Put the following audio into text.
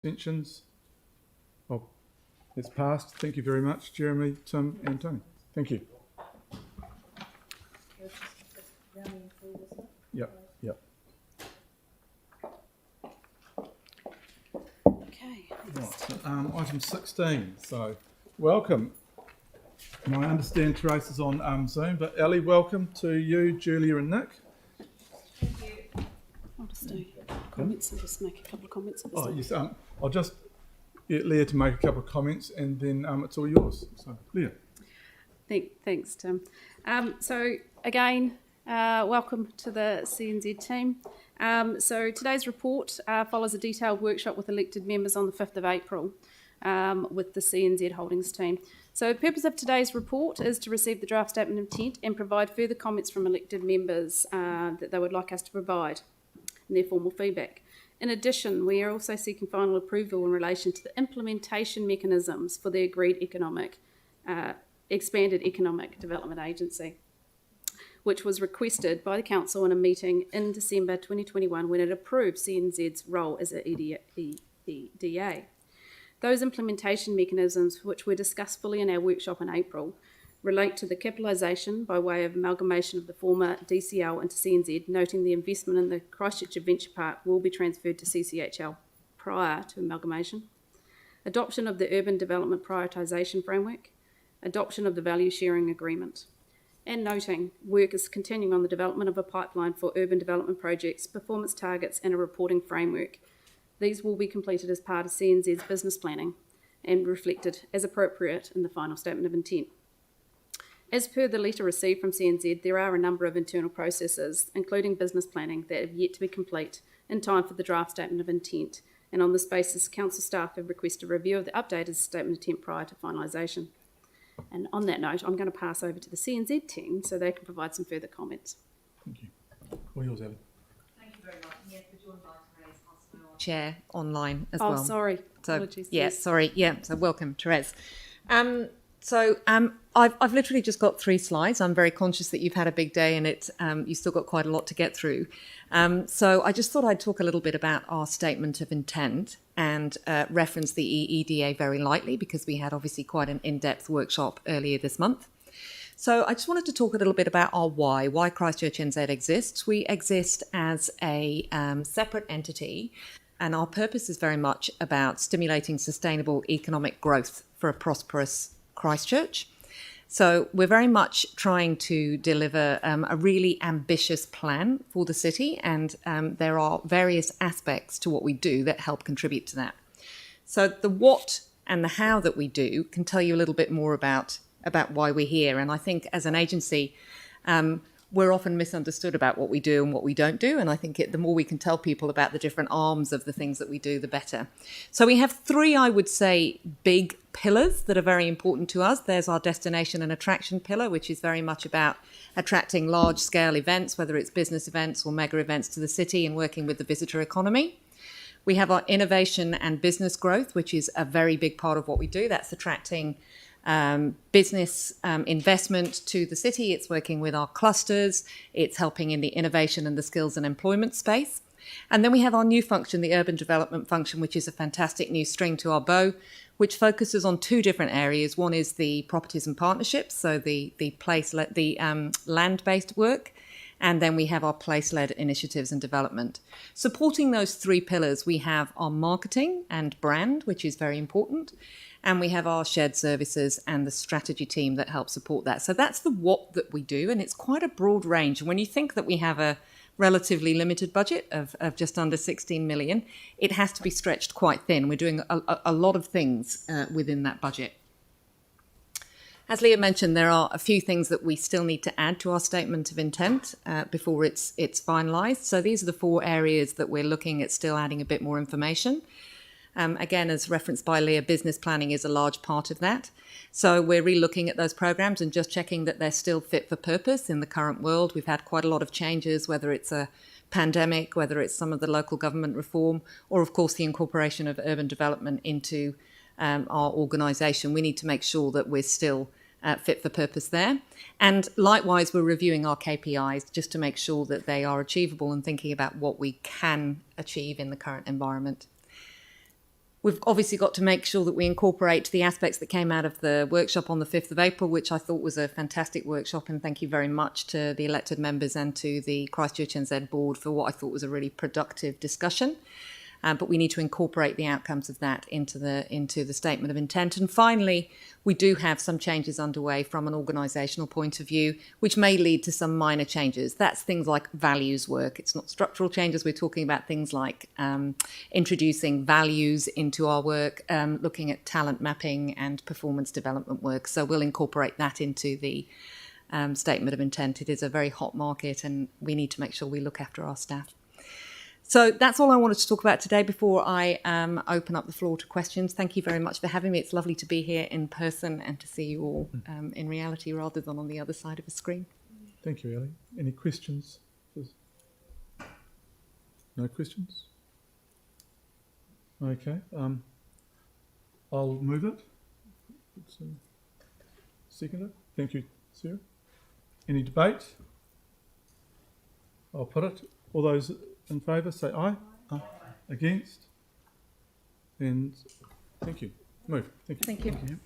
Abstentions? Oh, it's passed. Thank you very much, Jeremy, Tim and Tony. Thank you. Yep. Okay. Right, so, item 16. So, welcome. And I understand Therese is on Zoom, but Ellie, welcome to you, Julia and Nick. Thank you. I'll just do comments. I'll just make a couple of comments. At this time. Yes. I'll just get Leah to make a couple of comments, and then it's all yours. So, Leah. Thanks, Tim. So again, welcome to the CNZ team. So today's report follows a detailed workshop with elected members on the 5th of April with the CNZ Holdings team. So the purpose of today's report is to receive the draft statement of intent and provide further comments from elected members that they would like us to provide in their formal feedback. In addition, we are also seeking final approval in relation to the implementation mechanisms for the agreed expanded economic development agency, which was requested by the council in a meeting in December 2021 when it approved CNZ's role as an EDA. Those implementation mechanisms, which were discussed fully in our workshop in April, relate to the capitalisation by way of amalgamation of the former DCL into CNZ, noting the investment in the Christchurch Adventure Park will be transferred to CCHL prior to amalgamation, adoption of the Urban Development Prioritisation Framework, adoption of the Value Sharing Agreement, and noting work is continuing on the development of a pipeline for urban development projects, performance targets and a reporting framework. These will be completed as part of CNZ's business planning and reflected as appropriate in the final statement of intent. As per the letter received from CNZ, there are a number of internal processes, including business planning, that have yet to be complete in time for the draft statement of intent, and on this basis, council staff have requested a review of the updated statement of intent prior to finalisation. And on that note, I'm going to pass over to the CNZ team so they can provide some further comments. Thank you. All yours, Ellie. Thank you very much. Yes, would you like to raise our chair online as Oh, well? sorry. So, Apologies. yes, sorry. Yeah, so welcome, Therese. I've literally just got 3 slides. I'm very conscious that you've had a big day and you've still got quite a lot to get through. So I just thought I'd talk a little bit about our statement of intent and reference the EEDA very lightly because we had obviously quite an in-depth workshop earlier this month. So I just wanted to talk a little bit about our why ChristchurchNZ exists. We exist as a separate entity, and our purpose is very much about stimulating sustainable economic growth for a prosperous Christchurch. So we're very much trying to deliver a really ambitious plan for the city, and there are various aspects to what we do that help contribute to that. So the what and the how that we do can tell you a little bit more about why we're here. And I think as an agency, we're often misunderstood about what we do and what we don't do. And I think the more we can tell people about the different arms of the things that we do, the better. So we have 3, I would say, big pillars that are very important to us. There's our destination and attraction pillar, which is very much about attracting large-scale events, whether it's business events or mega events to the city and working with the visitor economy. We have our innovation and business growth, which is a very big part of what we do. That's attracting business investment to the city. It's working with our clusters. It's helping in the innovation and the skills and employment space. And then we have our new function, the urban development function, which is a fantastic new string to our bow, which focuses on 2 different areas. One is the properties and partnerships, so the land-based work. And then we have our place-led initiatives and development. Supporting those 3 pillars, we have our marketing and brand, which is very important. And we have our shared services and the strategy team that help support that. So that's the what that we do, and it's quite a broad range. And when you think that we have a relatively limited budget of just under 16 million, it has to be stretched quite thin. We're doing a lot of things within that budget. As Leah mentioned, there are a few things that we still need to add to our statement of intent before it's finalised. So these are the 4 areas that we're looking at still adding a bit more information. Again, as referenced by Leah, business planning is a large part of that. So we're re-looking at those programs and just checking that they're still fit for purpose in the current world. We've had quite a lot of changes, whether it's a pandemic, whether it's some of the local government reform, or of course the incorporation of urban development into our organisation. We need to make sure that we're still fit for purpose there. And likewise, we're reviewing our KPIs just to make sure that they are achievable and thinking about what we can achieve in the current environment. We've obviously got to make sure that we incorporate the aspects that came out of the workshop on the 5th of April, which I thought was a fantastic workshop, and thank you very much to the elected members and to the ChristchurchNZ board for what I thought was a really productive discussion. But we need to incorporate the outcomes of that into the statement of intent. And finally, we do have some changes underway from an organisational point of view, which may lead to some minor changes. That's things like values work. It's not structural changes. We're talking about things like introducing values into our work, looking at talent mapping and performance development work. So we'll incorporate that into the statement of intent. It is a very hot market, and we need to make sure we look after our staff. So that's all I wanted to talk about today before I open up the floor to questions. Thank you very much for having me. It's lovely to be here in person and to see you all in reality rather than on the other side of a screen. Thank you, Ellie. Any questions? No questions? Okay. I'll move it. Second it. Thank you, Sarah. Any debate? I'll put it. All those in favour, say aye. Aye. Against? And thank you. Move. Thank you. Thank you. Thank you.